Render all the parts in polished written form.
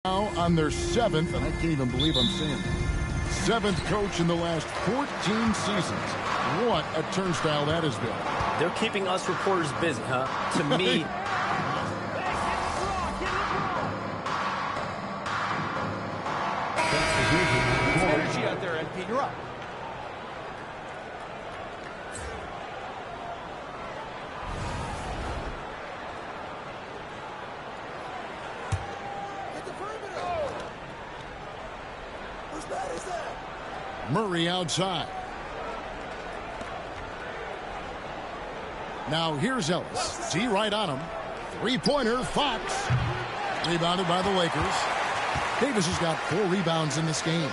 Now on their seventh, and I can't even believe I'm saying that, seventh coach in the last 14 seasons. What a turnstile that has been. They're keeping us reporters busy, huh? To me... Energy out there, NP. You're up. Murray outside. Now here's Ellis. See right on him. Three-pointer, Fox. Rebounded by the Lakers. Davis has got 4 rebounds in this game.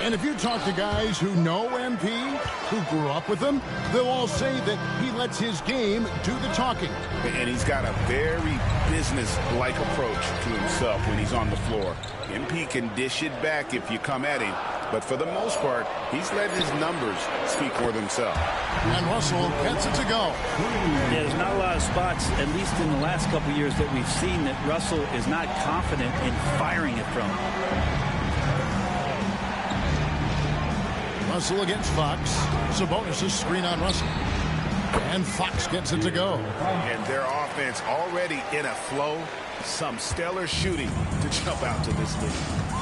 And if you talk to guys who know MP, who grew up with him, they'll all say that he lets his game do the talking. And he's got a very business-like approach to himself when he's on the floor. MP can dish it back if you come at him. But for the most part, he's letting his numbers speak for themselves. And Russell gets it to go. Yeah, there's not a lot of spots, at least in the last couple of years, that we've seen that Russell is not confident in firing it from. Russell against Fox. Sabonis' screen on Russell. And Fox gets it to go. And their offense already in a flow. Some stellar shooting to jump out to this lead.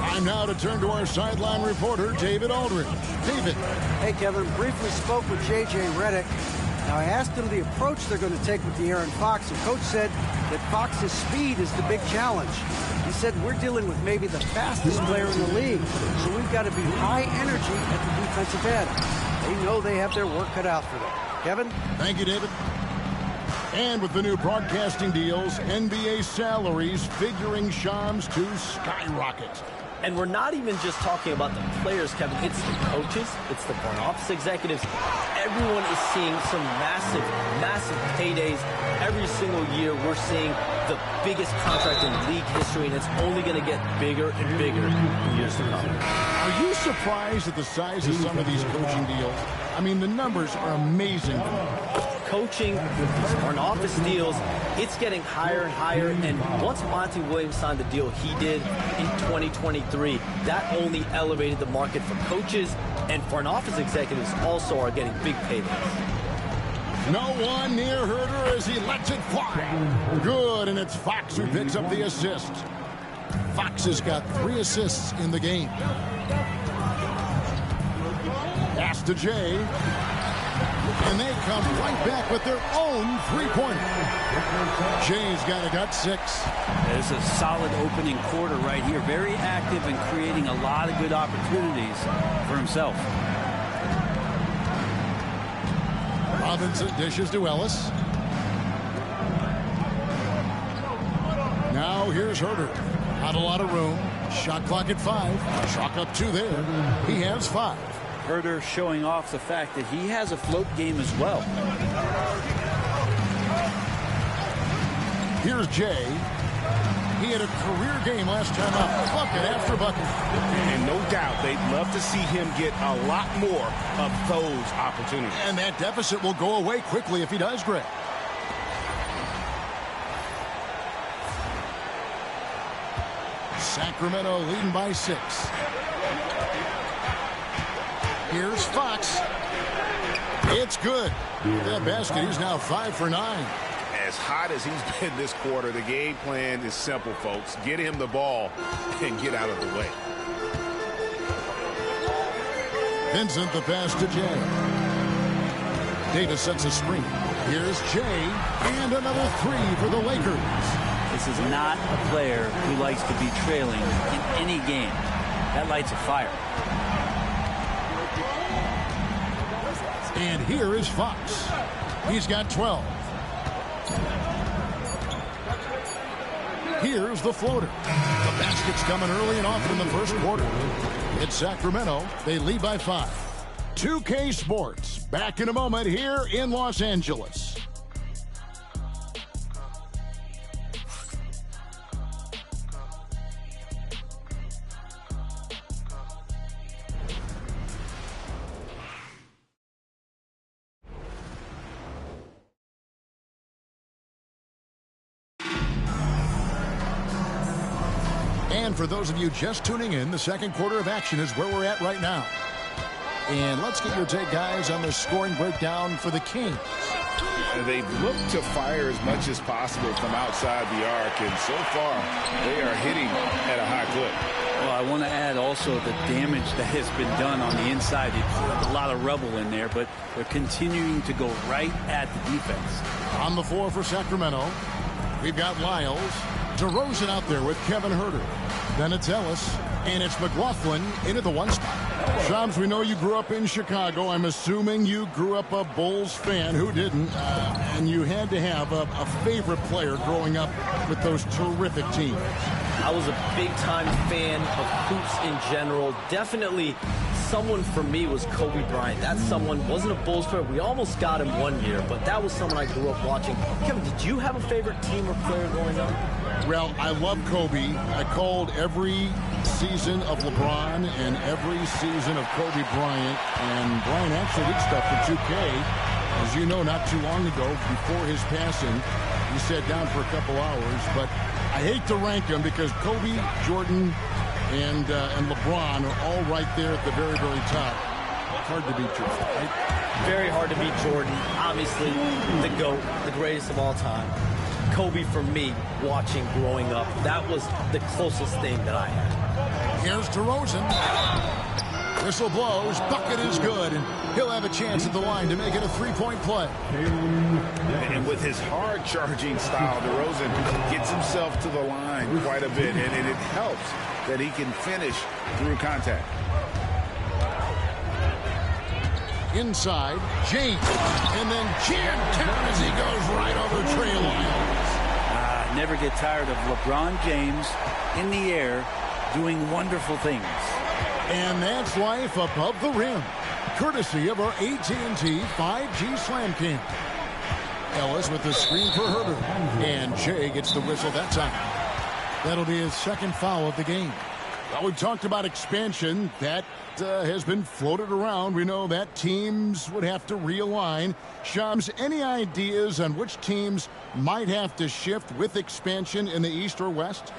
Time now to turn to our sideline reporter, David Aldridge. David. Hey, Kevin. Briefly spoke with J.J. Redick. Now, I asked him the approach they're going to take with the Aaron Fox, and Coach said that Fox's speed is the big challenge. He said we're dealing with maybe the fastest player in the league, so we've got to be high energy at the defensive end. They know they have their work cut out for them. Kevin? Thank you, David. And with the new broadcasting deals, NBA salaries figuring Shams to skyrocket. And we're not even just talking about the players, Kevin. It's the coaches. It's the front office executives. Everyone is seeing some massive, massive paydays. Every single year, we're seeing the biggest contract in league history, and it's only going to get bigger and bigger in years to come. Are you surprised at the size of some of these coaching deals? I mean, the numbers are amazing. Coaching, these front office deals, it's getting higher and higher. And once Monty Williams signed the deal he did in 2023, that only elevated the market for coaches, and front office executives also are getting big paydays. No one near Herder as he lets it fly. Good, and it's Fox who picks up the assist. Fox has got 3 assists in the game. Pass to Jay. And they come right back with their own three-pointer. Jay's got 6. It's a solid opening quarter right here. Very active and creating a lot of good opportunities for himself. Robinson dishes to Ellis. Now here's Herder. Not a lot of room. Shot clock at 5. Chalk up 2 there. He has 5. Herder showing off the fact that he has a float game as well. Here's Jay. He had a career game last time out. Bucket after bucket. And no doubt they'd love to see him get a lot more of those opportunities. And that deficit will go away quickly if he does, Greg. Sacramento leading by 6. Here's Fox. It's good. That basket, he's now 5 for 9. As hot as he's been this quarter, the game plan is simple, folks. Get him the ball and get out of the way. Vincent, the pass to Jay. Davis sets a screen. Here's Jay, and another 3 for the Lakers. This is not a player who likes to be trailing in any game. That lights a fire. And here is Fox. He's got 12. Here's the floater. The basket's coming early and often in the first quarter. It's Sacramento. They lead by 5. 2K Sports. Back in a moment here in Los Angeles. And for those of you just tuning in, the second quarter of action is where we're at right now. And let's get your take, guys, on the scoring breakdown for the Kings. They've looked to fire as much as possible from outside the arc, and so far they are hitting at a high clip. Well, I want to add also the damage that has been done on the inside. It's a lot of rubble in there, but they're continuing to go right at the defense. On the floor for Sacramento, we've got Lyles, DeRozan out there with Kevin Huerter. Then it's Ellis, and it's McLaughlin into the one spot. Shams, we know you grew up in Chicago. I'm assuming you grew up a Bulls fan. Who didn't? And you had to have a favorite player growing up with those terrific teams. I was a big-time fan of hoops in general. Definitely someone for me was Kobe Bryant. That someone wasn't a Bulls player. We almost got him one year, but that was someone I grew up watching. Kevin, did you have a favorite team or player growing up? Well, I love Kobe. I called every season of LeBron and every season of Kobe Bryant. And Bryant actually did stuff for 2K. As you know, not too long ago, before his passing, he sat down for a couple hours. But I hate to rank them because Kobe, Jordan, and LeBron are all right there at the very, very top. Hard to beat Jordan, right? Very hard to beat Jordan. Obviously, the GOAT, the greatest of all time. Kobe, for me, watching growing up, that was the closest thing that I had. Here's DeRozan. Whistle blows. Bucket is good. And he'll have a chance at the line to make it a three-point play. And with his hard-charging style, DeRozan gets himself to the line quite a bit. And it helps that he can finish through contact. Inside, James. And then jammed down as he goes right over Trey Lyles. Never get tired of LeBron James in the air doing wonderful things. And that's life above the rim, courtesy of our AT&T 5G Slam Cam. Ellis with the screen for Herbert. And Jay gets the whistle that time. That'll be his second foul of the game. Well, we've talked about expansion. That has been floated around. We know that teams would have to realign. Shams, any ideas on which teams might have to shift with expansion in the East or West?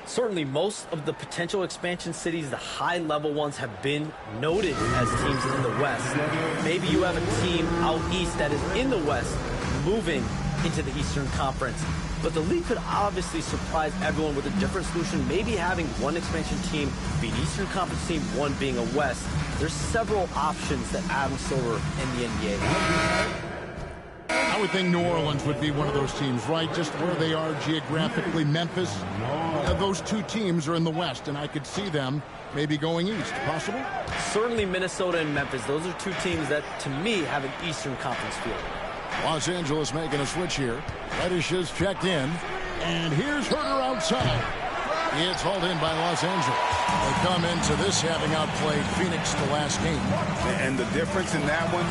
Certainly, most of the potential expansion cities, the high-level ones, have been noted as teams in the West. Maybe you have a team out east that is in the West moving into the Eastern Conference. But the league could obviously surprise everyone with a different solution. Maybe having one expansion team be an Eastern Conference team, one being a West. There's several options that Adam Silver and the NBA. I would think New Orleans would be one of those teams, right? Just where they are geographically. Memphis. Those two teams are in the West, and I could see them maybe going east. Possible? Certainly Minnesota and Memphis. Those are two teams that, to me, have an Eastern Conference feel. Los Angeles making a switch here. Reddish is checked in. And here's Huerter outside. It's hauled in by Los Angeles. They come into this having outplayed Phoenix the last game. And the difference in that one,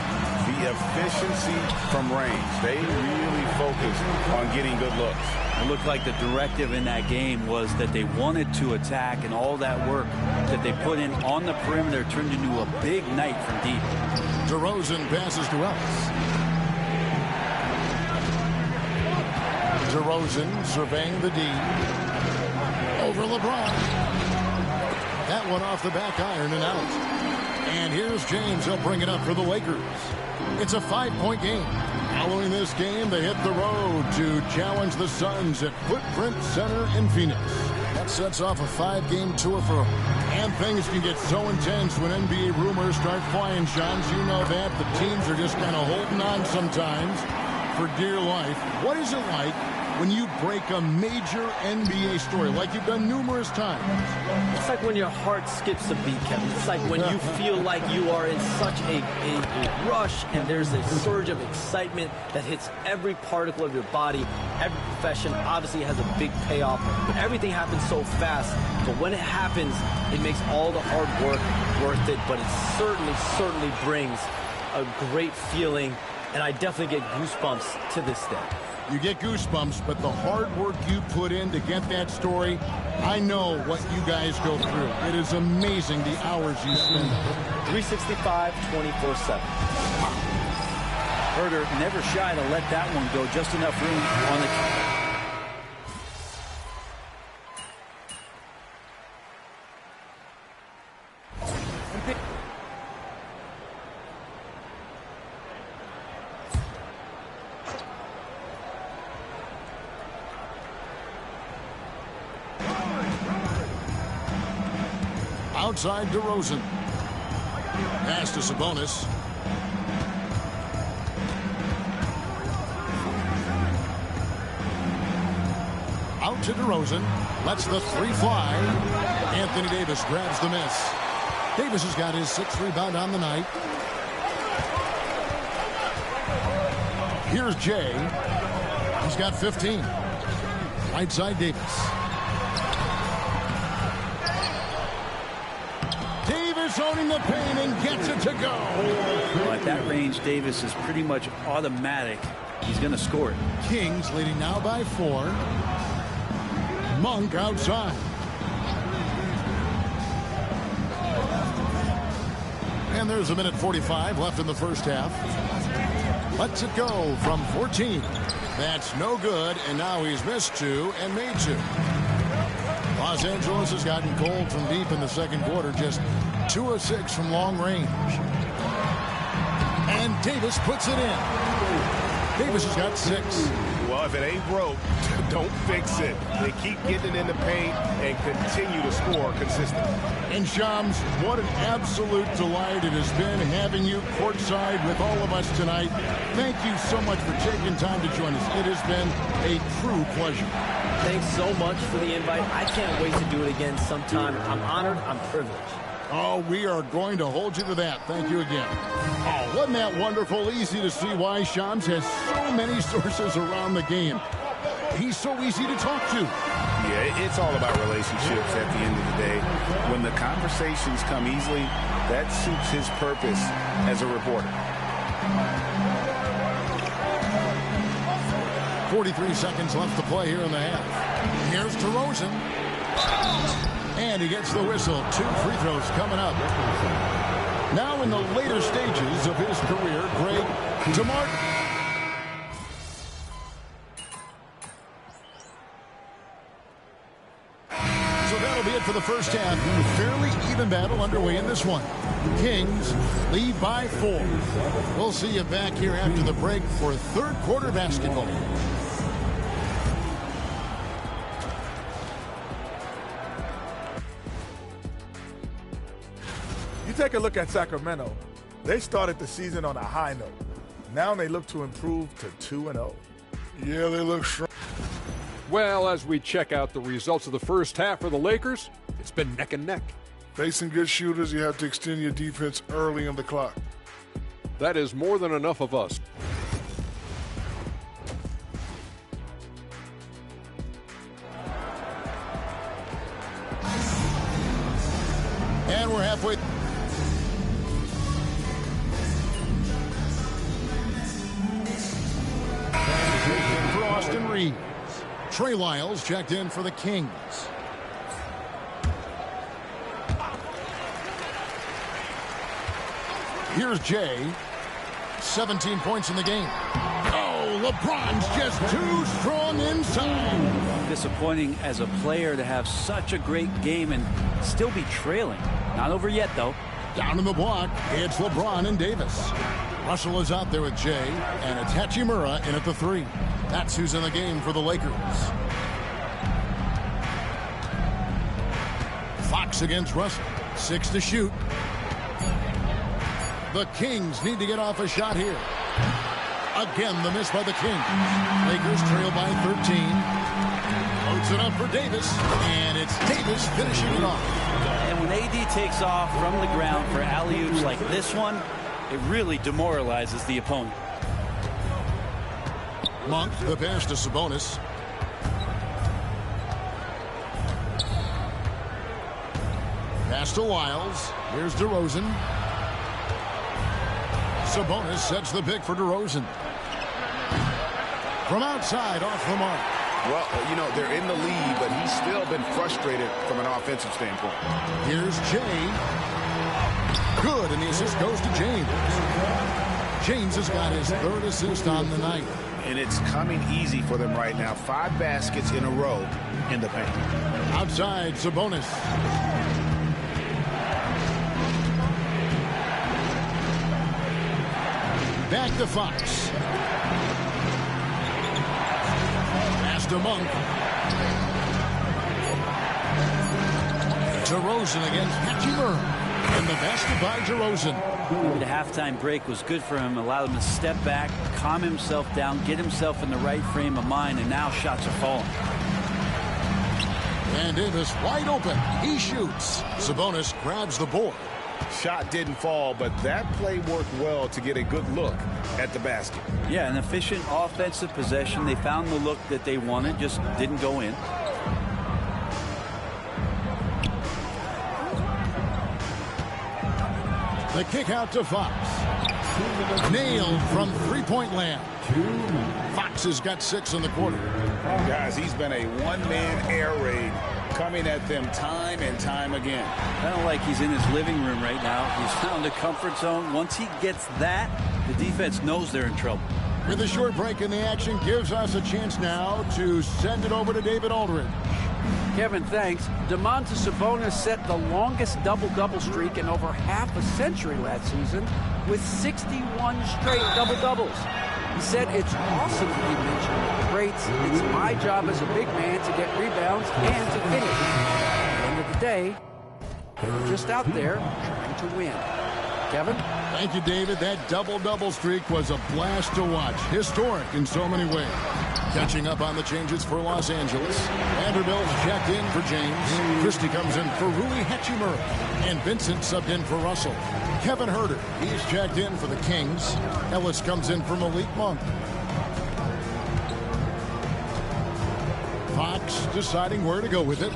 the efficiency from range. They really focused on getting good looks. It looked like the directive in that game was that they wanted to attack, and all that work that they put in on the perimeter turned into a big night from deep. DeRozan passes to Ellis. DeRozan surveying the D. Over LeBron. That one off the back iron and out. And here's James. He'll bring it up for the Lakers. It's a 5-point game. Following this game, they hit the road to challenge the Suns at Footprint Center in Phoenix. That sets off a 5-game tour for them. And things can get so intense when NBA rumors start flying, Shams. You know that. The teams are just kind of holding on sometimes for dear life. What is it like when you break a major NBA story like you've done numerous times? It's like when your heart skips a beat, Kevin. It's like when you feel like you are in such a rush and there's a surge of excitement that hits every particle of your body. Every profession obviously has a big payoff, but everything happens so fast. But when it happens, it makes all the hard work worth it, but it certainly brings a great feeling, and I definitely get goosebumps to this day. You get goosebumps, but the hard work you put in to get that story, I know what you guys go through. It is amazing the hours you spend. 365, 24/7. Herter never shy to let that one go. Just enough room on the... Outside DeRozan. Pass to Sabonis. Out to DeRozan. Lets the three fly. Anthony Davis grabs the miss. Davis has got his 6th rebound on the night. Here's Jay. He's got 15. Right side Davis. Davis owning the paint and gets it to go. Well, at that range, Davis is pretty much automatic. He's going to score it. Kings leading now by 4. Monk outside. And there's a minute 45 left in the first half. Lets it go from 14. That's no good, and now he's missed 2 and made 2. Los Angeles has gotten cold from deep in the second quarter, just 2 of 6 from long range. And Davis puts it in. Davis has got 6. Well, if it ain't broke, don't fix it. They keep getting in the paint and continue to score consistently. And Shams, what an absolute delight it has been having you courtside with all of us tonight. Thank you so much for taking time to join us. It has been a true pleasure. Thanks so much for the invite. I can't wait to do it again sometime. I'm honored. I'm privileged. Oh, we are going to hold you to that. Thank you again. Oh, wasn't that wonderful? Easy to see why Shams has so many sources around the game. He's so easy to talk to. Yeah, it's all about relationships at the end of the day. When the conversations come easily, that suits his purpose as a reporter. 43 seconds left to play here in the half. Here's DeRozan. And he gets the whistle. 2 free throws coming up. Now in the later stages of his career, Greg DeMartin. So that'll be it for the first half. Fairly even battle underway in this one. Kings lead by 4. We'll see you back here after the break for third quarter basketball. You take a look at Sacramento. They started the season on a high note. Now they look to improve to 2-0. Yeah, they look strong. Well, as we check out the results of the first half for the Lakers, it's been neck and neck. Facing good shooters, you have to extend your defense early in the clock. That is more than enough of us. And we're halfway. For Austin Reeves. Trey Lyles checked in for the Kings. Here's Jay. 17 points in the game. Oh, LeBron's just too strong inside. Disappointing as a player to have such a great game and still be trailing. Not over yet, though. Down in the block, it's LeBron and Davis. Russell is out there with Jay, and it's Hachimura in at the 3. That's who's in the game for the Lakers. Fox against Russell. 6 to shoot. The Kings need to get off a shot here. Again, the miss by the Kings. Lakers trail by 13. Loads it up for Davis, and it's Davis finishing it off. And when AD takes off from the ground for alley-oops like this one, it really demoralizes the opponent. Monk, the pass to Sabonis. Pass to Lyles. Here's DeRozan. Sabonis sets the pick for DeRozan. From outside, off the mark. Well, you know, they're in the lead, but he's still been frustrated from an offensive standpoint. Here's Jay. Good, and the assist goes to James. James has got his 3rd assist on the night. And it's coming easy for them right now. 5 baskets in a row in the paint. Outside, Sabonis. Back to Fox. Pass to Monk. DeRozan against Hachimura. And the basket by DeRozan. The halftime break was good for him. Allowed him to step back, calm himself down, get himself in the right frame of mind, and now shots are falling. And Davis wide open. He shoots. Sabonis grabs the board. Shot didn't fall, but that play worked well to get a good look at the basket. Yeah, an efficient offensive possession. They found the look that they wanted, just didn't go in. The kick out to Fox. Nailed from three-point land. Fox has got 6 in the quarter. Guys, he's been a one-man air raid coming at them time and time again. Kind of like he's in his living room right now. He's found a comfort zone. Once he gets that, the defense knows they're in trouble. With a short break in the action, gives us a chance now to send it over to David Aldridge. Kevin, thanks. Domantas Sabonis set the longest double-double streak in over half a century last season with 61 straight double-doubles. He said it's awesome to be mentioned with the greats. It's my job as a big man to get rebounds and to finish. At the end of the day, they're just out there trying to win. Kevin? Thank you, David. That double-double streak was a blast to watch. Historic in so many ways. Catching up on the changes for Los Angeles. Vanderbilt checked in for James. Christie comes in for Rui Hachimura. And Vincent subbed in for Russell. Kevin Huerter, he's checked in for the Kings. Ellis comes in for Malik Monk. Fox deciding where to go with it.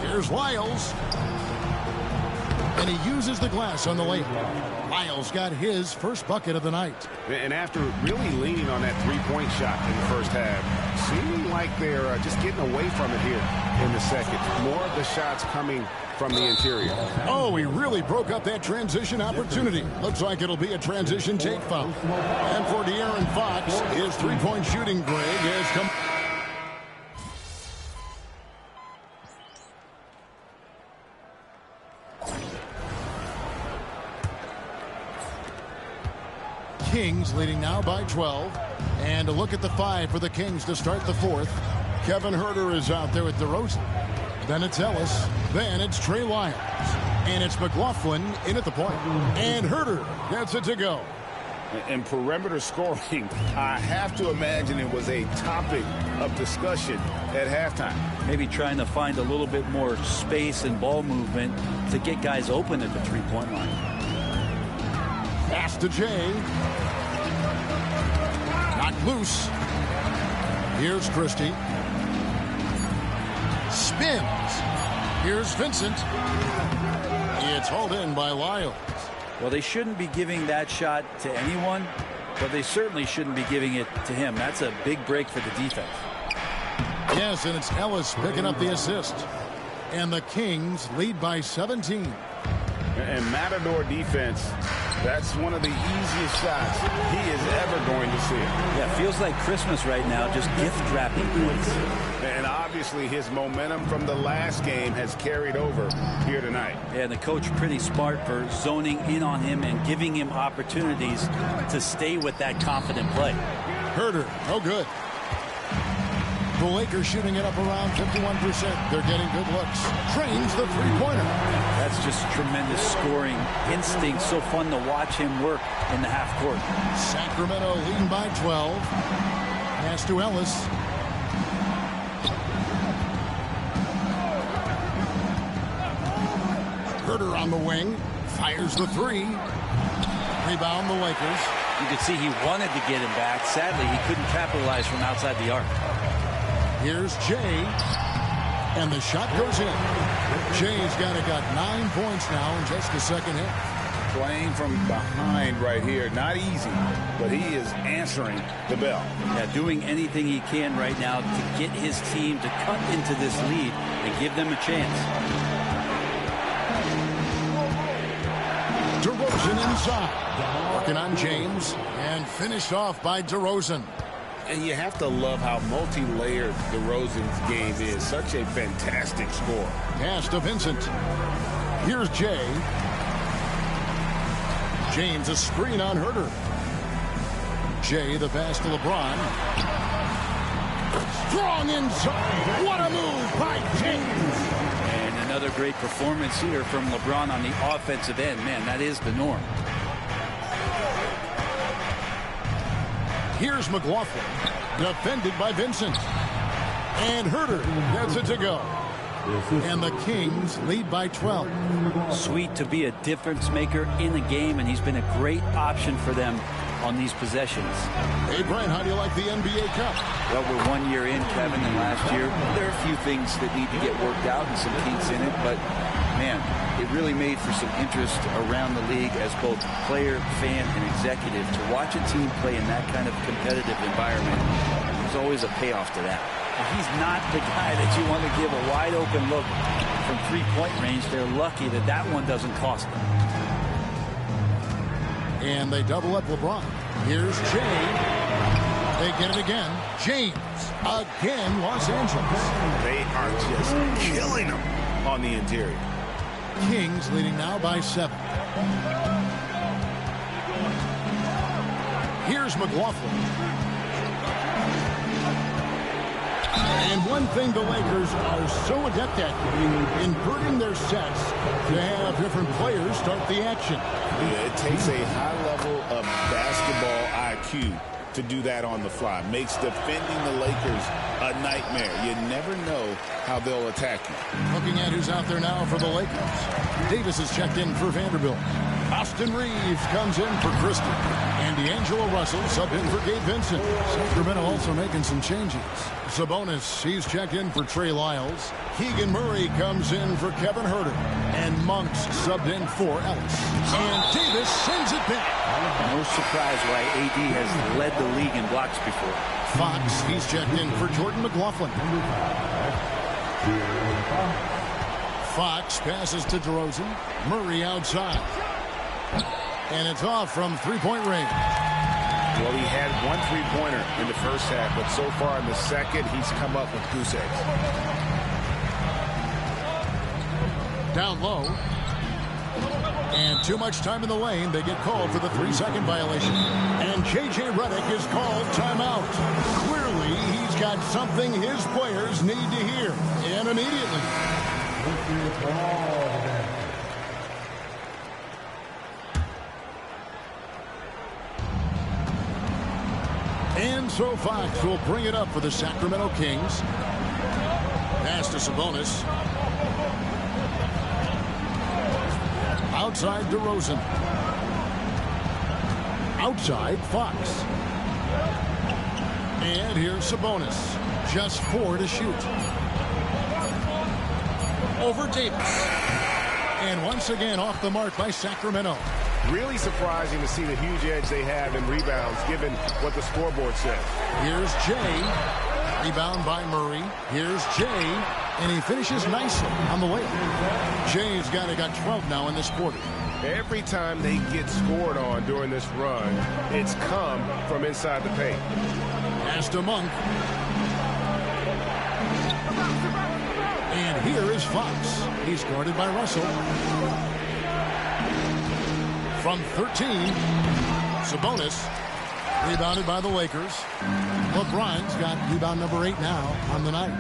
Here's Lyles. And he uses the glass on the layup. Lyles got his first bucket of the night. And after really leaning on that three-point shot in the first half, seeming like they're just getting away from it here in the second. More of the shots coming from the interior. Oh, he really broke up that transition opportunity. Looks like it'll be a transition take foul. And for De'Aaron Fox, his three-point shooting grade has come. Kings leading now by 12. And a look at the 5 for the Kings to start the 4th. Kevin Huerter is out there with DeRozan. Then it's Ellis. Then it's Trey Lyles. And it's McLaughlin in at the point. And Huerter gets it to go. And perimeter scoring, I have to imagine it was a topic of discussion at halftime. Maybe trying to find a little bit more space and ball movement to get guys open at the three-point line. Pass to Jay. Knocked loose. Here's Christie. Spins. Here's Vincent. It's hauled in by Lyles. Well, they shouldn't be giving that shot to anyone, but they certainly shouldn't be giving it to him. That's a big break for the defense. Yes, and it's Ellis picking up the assist. And the Kings lead by 17. And Matador defense, that's one of the easiest shots he is ever going to see. Yeah, feels like Christmas right now, just gift-wrapping points. And obviously his momentum from the last game has carried over here tonight. Yeah, and the coach pretty smart for zoning in on him and giving him opportunities to stay with that confident play. Huerter, no good. The Lakers shooting it up around 51%. They're getting good looks. Trains the three-pointer. That's just tremendous scoring instinct. So fun to watch him work in the half court. Sacramento leading by 12. Pass to Ellis. Huerter on the wing. Fires the three. Rebound the Lakers. You could see he wanted to get him back. Sadly, he couldn't capitalize from outside the arc. Here's Jay. And the shot goes in. Jay's got 9 points now in just the second half. Playing from behind right here. Not easy, but he is answering the bell. Yeah, doing anything he can right now to get his team to cut into this lead and give them a chance. DeRozan inside. Working on James. And finished off by DeRozan. And you have to love how multi-layered DeRozan's game is. Such a fantastic score. Pass to Vincent. Here's Jay. James a screen on Huerter. Jay the pass to LeBron. Strong inside. What a move by James. And Another great performance here from LeBron on the offensive end. Man, that is the norm. Here's McLaughlin, defended by Vincent. And Herter gets it to go. And the Kings lead by 12. Sweet to be a difference maker in the game, and he's been a great option for them on these possessions. Hey, Brian, how do you like the NBA Cup? Well, we're 1 year in, Kevin, and last year there are a few things that need to get worked out and some kinks in it, but man, it really made for some interest around the league as both player, fan, and executive. To watch a team play in that kind of competitive environment, there's always a payoff to that. And he's not the guy that you want to give a wide open look from three-point range. They're lucky that that one doesn't cost them. And they double up LeBron. Here's Jay. They get it again. James. Again, Los Angeles. They are just killing them on the interior. Kings leading now by 7. Here's McLaughlin. And one thing the Lakers are so adept at, inverting their sets to have different players start the action. Yeah, it takes a high level of basketball IQ to do that on the fly. Makes defending the Lakers a nightmare. You never know how they'll attack you. Looking at who's out there now for the Lakers. Davis is checked in for Vanderbilt. Austin Reeves comes in for Christie. And D'Angelo Russell sub in for Gabe Vincent. Sacramento also making some changes. Sabonis, he's checked in for Trey Lyles. Keegan Murray comes in for Kevin Herter. And Monks subbed in for Ellis. And Davis sends it back. No surprise why AD has led the league in blocks before. Fox, he's checked in for Jordan McLaughlin. Fox passes to DeRozan. Murray outside. And it's off from three-point range. Well, he had one three-pointer in the first half, but so far in the second, he's come up with goose eggs. Down low. And too much time in the lane. They get called for the 3-second violation. And J.J. Redick is called timeout. Clearly, he's got something his players need to hear. And immediately. And so Fox will bring it up for the Sacramento Kings. Pass to Sabonis. Outside DeRozan. Outside Fox. And here's Sabonis. Just 4 to shoot. Over Davis. And once again off the mark by Sacramento. Really surprising to see the huge edge they have in rebounds, given what the scoreboard says. Here's Jay. Rebound by Murray. Here's Jay. And he finishes nicely on the layup. Jay's got 12 now in this quarter. Every time they get scored on during this run, it's come from inside the paint. Pass to Monk. And here is Fox. He's guarded by Russell. From 13, Sabonis, rebounded by the Lakers. LeBron's got rebound number 8 now on the night.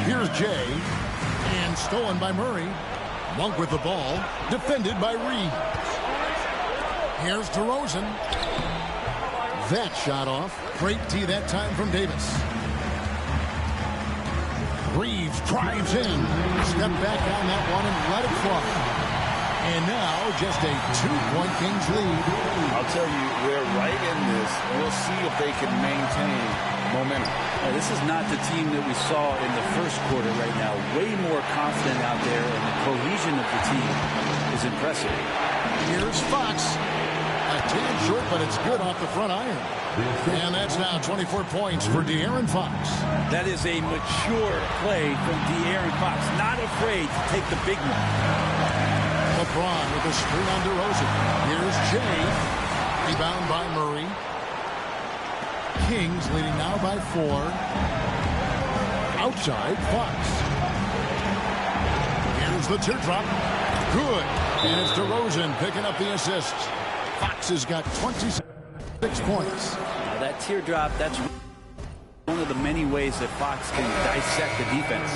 Here's Jay, and stolen by Murray. Monk with the ball, defended by Reeves. Here's DeRozan. That shot off. Great D that time from Davis. Reeves drives in. Step back on that one and let it fly. And now just a 2-point Kings lead. I'll tell you, they're right in this. We'll see if they can maintain momentum. Now, this is not the team that we saw in the first quarter right now. Way more confident out there, and the cohesion of the team is impressive. Here's Fox. A tad short, but it's good off the front iron. And that's now 24 points for De'Aaron Fox. That is a mature play from De'Aaron Fox. Not afraid to take the big one. LeBron with a screen on DeRozan. Here's Jay. Rebound by Murray. Kings leading now by 4. Outside Fox. Here's the teardrop. Good. And it's DeRozan picking up the assist. Fox has got 26 points. Now that teardrop, that's One of the many ways that Fox can dissect the defense.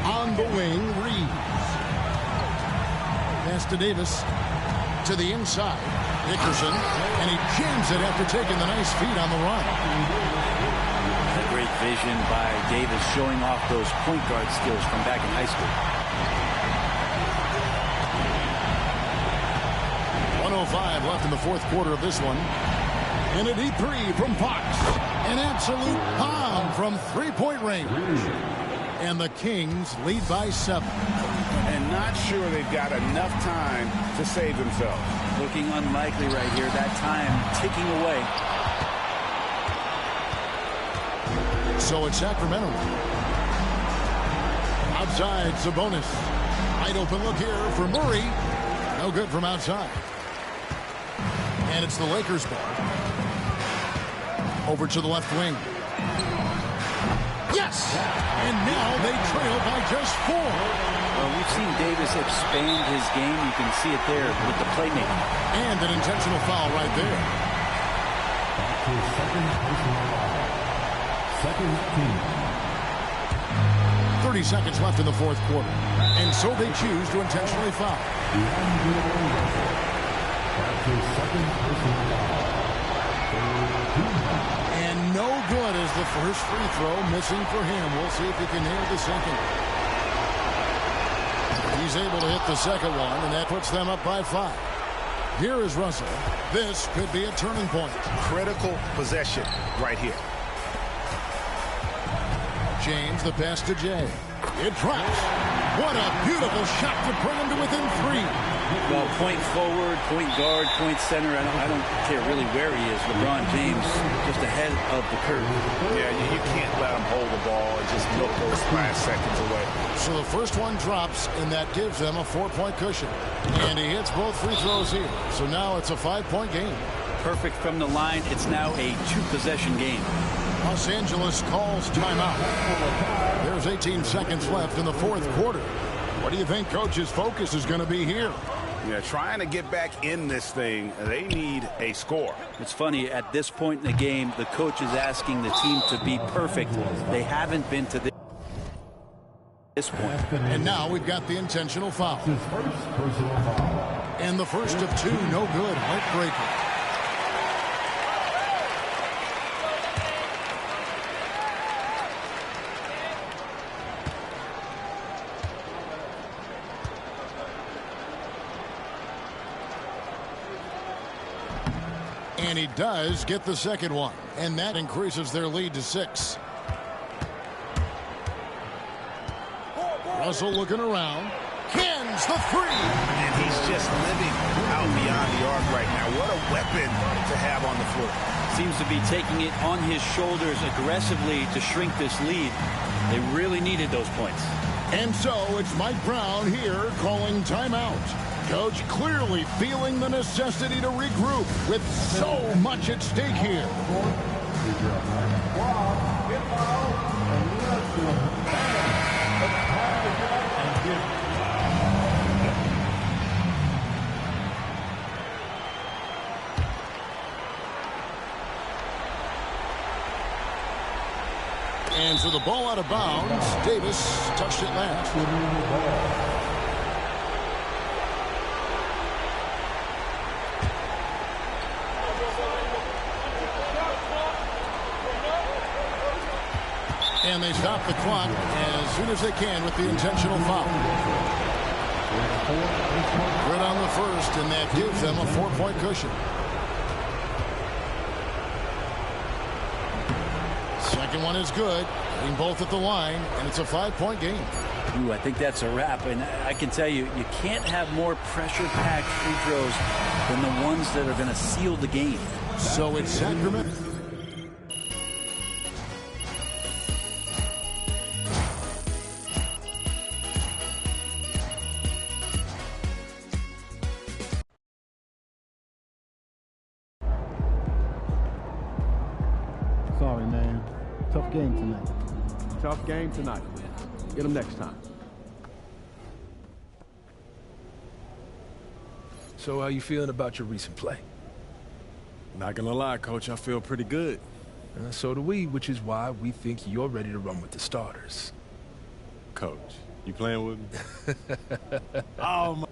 On the wing, Reeves. Pass to Davis. To the inside. Dickerson. And he jams it after taking the nice feed on the run. Great vision by Davis, showing off those point guard skills from back in high school. 1:05 left in the fourth quarter of this one. And a deep three from Fox. An absolute bomb from three-point range. And the Kings lead by 7. And not sure they've got enough time to save themselves. Looking unlikely right here. That time ticking away. So it's Sacramento. Outside, Sabonis. Wide open look here for Murray. No good from outside. And it's the Lakers ball. Over to the left wing. Yes! And now they trail by just 4. Well, we've seen Davis expand his game. You can see it there with the playmaking. And an intentional foul right there. Second team. 30 seconds left in the fourth quarter. And so they choose to intentionally foul. And no good as the first free throw missing for him. We'll see if he can nail the second. He's able to hit the second one, and that puts them up by 5. Here is Russell. This could be a turning point. Critical possession right here. James, the pass to Jay. It drops. What a beautiful shot to bring him to within 3. Well, point forward, point guard, point center. I don't care really where he is. LeBron James just ahead of the curve. Yeah, you can't let him hold the ball and just milk those last seconds away. So the first one drops, and that gives them a 4-point cushion. And he hits both free throws here. So now it's a 5-point game. Perfect from the line. It's now a 2-possession game. Los Angeles calls timeout. There's 18 seconds left in the fourth quarter. What do you think Coach's focus is going to be here? Yeah, trying to get back in this thing, they need a score. It's funny, at this point in the game, the coach is asking the team to be perfect. They haven't been to this point. And now we've got the intentional foul. And the first of 2, no good, heartbreaker. And he does get the second one. And that increases their lead to 6. Russell looking around. Cans the 3. And he's just living out beyond the arc right now. What a weapon to have on the floor. Seems to be taking it on his shoulders aggressively to shrink this lead. They really needed those points. And so it's Mike Brown here calling timeout. Coach clearly feeling the necessity to regroup with so much at stake here. And so the ball out of bounds. Davis touched it last. And they stop the clock as soon as they can with the intentional foul. Good on the first, and that gives them a 4-point cushion. Second one is good. Getting both at the line, and it's a 5-point game. Ooh, I think that's a wrap. And I can tell you, you can't have more pressure-packed free throws than the ones that are going to seal the game. So it's Sacramento. tough game tonight. Tough game tonight. Get them next time. So how you feeling about your recent play? Not gonna lie, Coach, I feel pretty good. So do we, which is why we think you're ready to run with the starters. Coach, you playing with me? Oh, my.